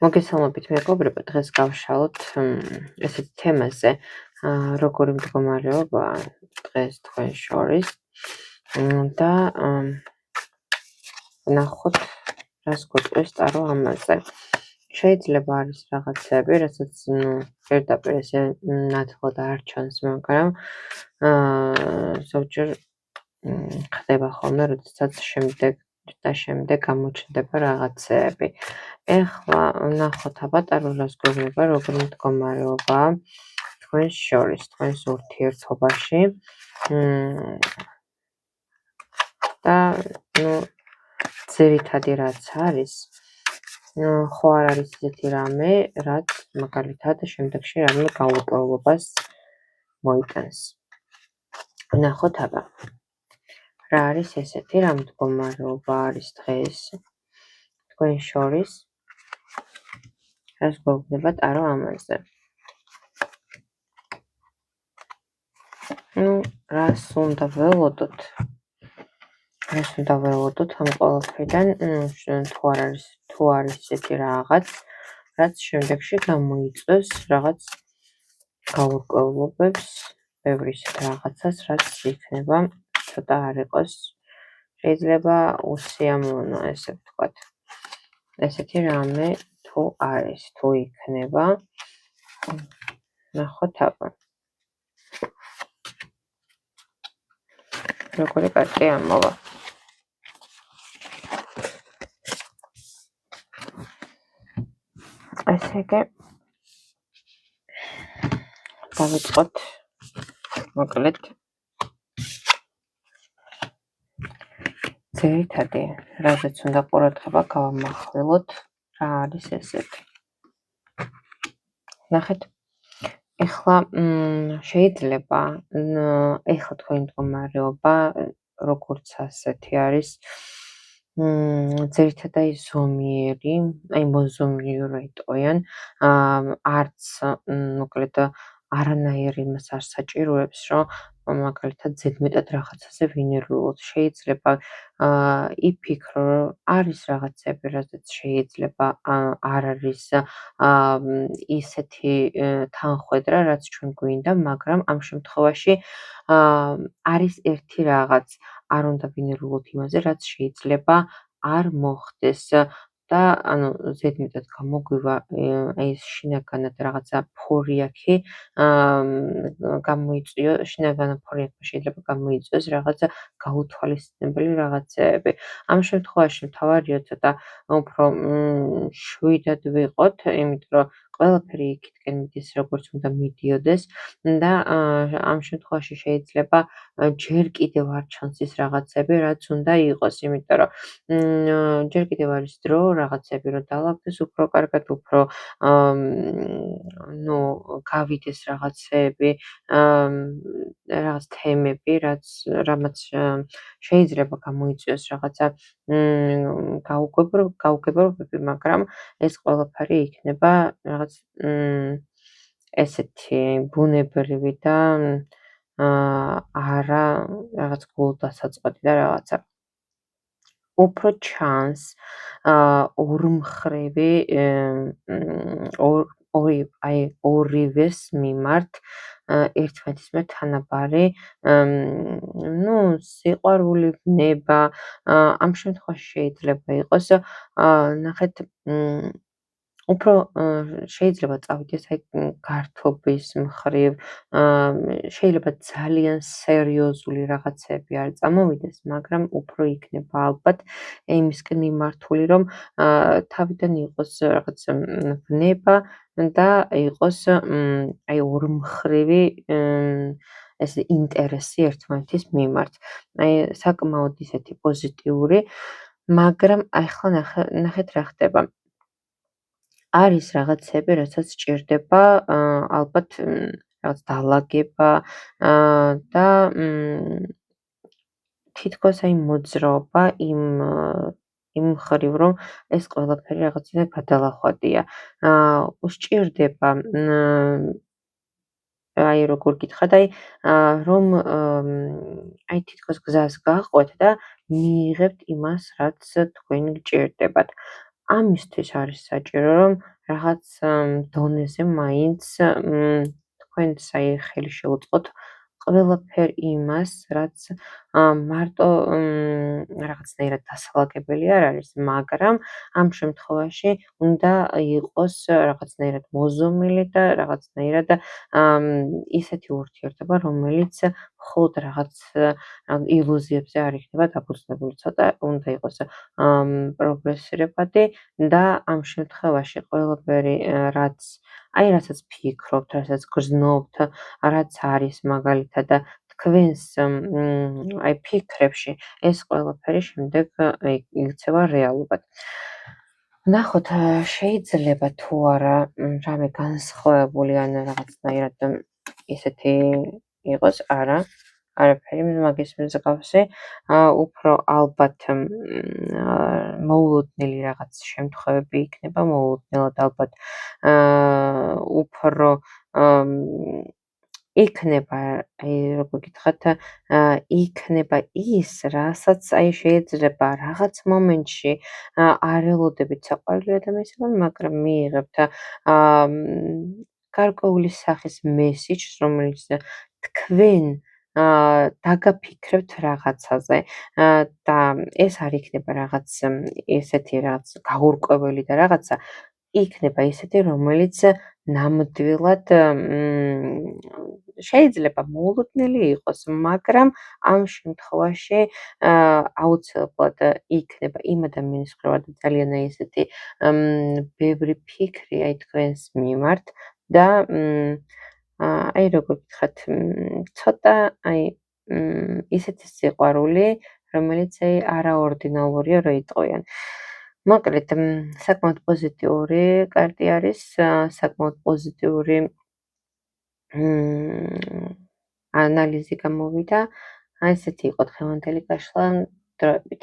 მოგესალმებით მეგობრებო, დღეს გავშალოთ ესეთ თემაზე, როგორი მდგომარეობაა დღეს თქვენ შორის და ვნახოთ, რას გვეტყვის ტარო ამაზე. შეიძლება არის რაღაცები, რასაც პირდაპირ ესე ნათლად არ ჩანს, მაგრამ ზოგჯერ ხდება ხოლმე, როდესაც შემდეგ გამოჩნდება რაღაცეები. ეხლა ვნახოთ აბატარო, რას გვეუბნება, როგორი მდგომარეობაა თქვენ შორის, თქვენს ურთიერთობაში და ძირითადი რაც არის, ხო არ არის ისეთი რამე, რაც მაგალითად შემდეგში რამე გაურკვევლობას მოიტანს. ვნახოთ აბა. რა არის ესეთი, რა მდგომარეობა არის დღეს თქვენ შორის, რას გვეუბნება ტარო ამაზე. რას უნდა ველოდოთ ამ ყველაფრიდან, თუ არის ესეთი რაღაც, რაც შემდეგში გამოიწვევს რაღაც გაურკვევლობებს, ბევრი ისეთ რაღაცას, რაც იქნება ცოტა არ იყოს, შეიძლება უსიამოვნო, ესე ვთქვათ. ესეთი რამე თუ არის, თუ იქნება, ვნახოთ აბა. როგორი კარტი ამოვა. ესე იგი, დავიწყოთ მოკლედ. ძირითადი, რაზეც უნდა ყურადღება გავამახვილოთ, რა არის ესეთი. ნახეთ, ეხლა შეიძლება, ეხლა თქვენი მდგომარეობა, როგორც ასეთი არის, ძირითადად აი ზომიერი, აი მოზომიერი რა იტყვიან, არც მოკლედ არანაირი იმას არ საჭიროებს, რომ მაგალითად ზედმეტად რაღაცაზე ვინერულოთ. შეიძლება იფიქრო, არის რაღაცები, რაზეც შეიძლება არ არის ისეთი თანხვედრა, რაც ჩვენ გვინდა, მაგრამ ამ შემთხვევაში არის ერთი რაღაც, არ უნდა ვინერულოთ იმაზე, რაც შეიძლება არ მოხდეს და ზედმეტად გამოგვივა ეს შინაგანად რაღაცა ფორიაქი, გამოიწვიო, შინაგანად ფორიაქმა შეიძლება გამოიწვიოს რაღაცა გაუთვალისწინებელი რაღაცეები. ამ შემთხვევაში მთავარია ცოტა უფრო შვიდად ვიყოთ, იმიტომ რომ ყველაფერი იქითკენ მიდის, როგორც უნდა მიდიოდეს და ამ შემთხვევაში შეიძლება ჯერ კიდევ არ ჩანს ის რაღაცები, რაც უნდა იყოს, იმიტომ რომ ჯერ კიდევ არის დრო რაღაცები რომ დაალაგდეს უფრო კარგად, უფრო გავიდეს რაღაცეები, რაღაც თემები, რამაც შეიძლება გამოიწვიოს რაღაცა გაუგებრობები, მაგრამ ეს ყველაფერი იქნება რაღაც ესეთი ბუნებრივი და არა რაღაც გულდასაწყვეტი და რაღაცა. უფრო ჩანს ორმხრივი ორივეს მიმართ ერთმანეთისმეტ თანაბარი სიყვარული, ვნება, ამ შემთხვევაში შეიძლება იყოს, ნახეთ, უფრო შეიძლება წავიდეს აი გართობის მხრივ, შეიძლება ძალიან სერიოზული რაღაცები არ წამოვიდეს, მაგრამ უფრო იქნება ალბათ იმისკენ მიმართული, რომ თავიდან იყოს რაღაც ვნება და იყოს აი ორმხრივი ეს ინტერესი ერთმანეთის მიმართ. აი საკმაოდ ისეთი პოზიტიური, მაგრამ ახლა ნახეთ რა ხდება. არის რაღაცები, რასაც სჭირდება ალბათ რაღაც დალაგება და თითქოს აი მოძრაობა იმ მხრივ, რომ ეს ყველაფერი რაღაცა გადალახვადია. უსჭირდება აი როგორ გითხრათ, რომ აი თითქოს გზას გაჰყვეთ და მიიღებთ იმას, რაც თქვენ გჭირდებათ. ამისთვის არის საჭირო, რომ რაღაც დონეზე მაინც თქვენს ხელი შეუწყოთ ყველაფერ იმას, რაც მარტო რაღაცნაირად დასალაგებელი არ არის, მაგრამ ამ შემთხვევაში უნდა იყოს რაღაცნაირად მოზომილი და რაღაცნაირად ისეთი ურთიერთობა, რომელიც მხოლოდ რაღაც ილუზიებზე არ იქნება დაფუძნებული. ცოტა უნდა იყოს პროგრესირებადი და ამ შემთხვევაში ყველაფერი, რასაც ფიქრობთ, რასაც გრძნობთ, რაც არის მაგალითად თქვენს ფიქრებში, ეს ყველაფერი შემდეგ იქცევა რეალობად. ვნახოთ, შეიძლება თუ არა რამე განსხვავებული ან რაღაცნაირად ისეთი იყოს, არა, არაფერი მაგის მსგავსი, უფრო ალბათ მოულოდნელი რაღაც შემთხვევები იქნება, მოულოდნელად ალბათ უფრო იქნება, როგორ გითხრათ, იქნება ის, რასაც შეიძლება რაღაც მომენტში არ ელოდებით საყვარელი ადამიანისგან, მაგრამ მიიღებთ გარკვეული სახის მესიჯს, რომელიც თქვენ დაგაფიქრებთ რაღაცაზე და ეს არ იქნება რაღაც ესეთი რაღაც გაურკვეველი და რაღაცა, იქნება ისეთი, რომელიც ნამდვილად შეიძლება მოულოდნელი იყოს, მაგრამ ამ შემთხვევაში აუცილებლად იქნება იმ ადამიანის მხრიდან ძალიან ისეთი ბევრი ფიქრი თქვენს მიმართ და როგორ გითხრათ, ცოტა ისეთი სიყვარული, რომელიც არაორდინალურია, რომ იტყვიან. მოკლედ, საკმაოდ პოზიტიური კარტი არის, საკმაოდ პოზიტიური ანალიზი გამოვიდა. ესეთი იყო დღევანდელი გაშლა დროებით.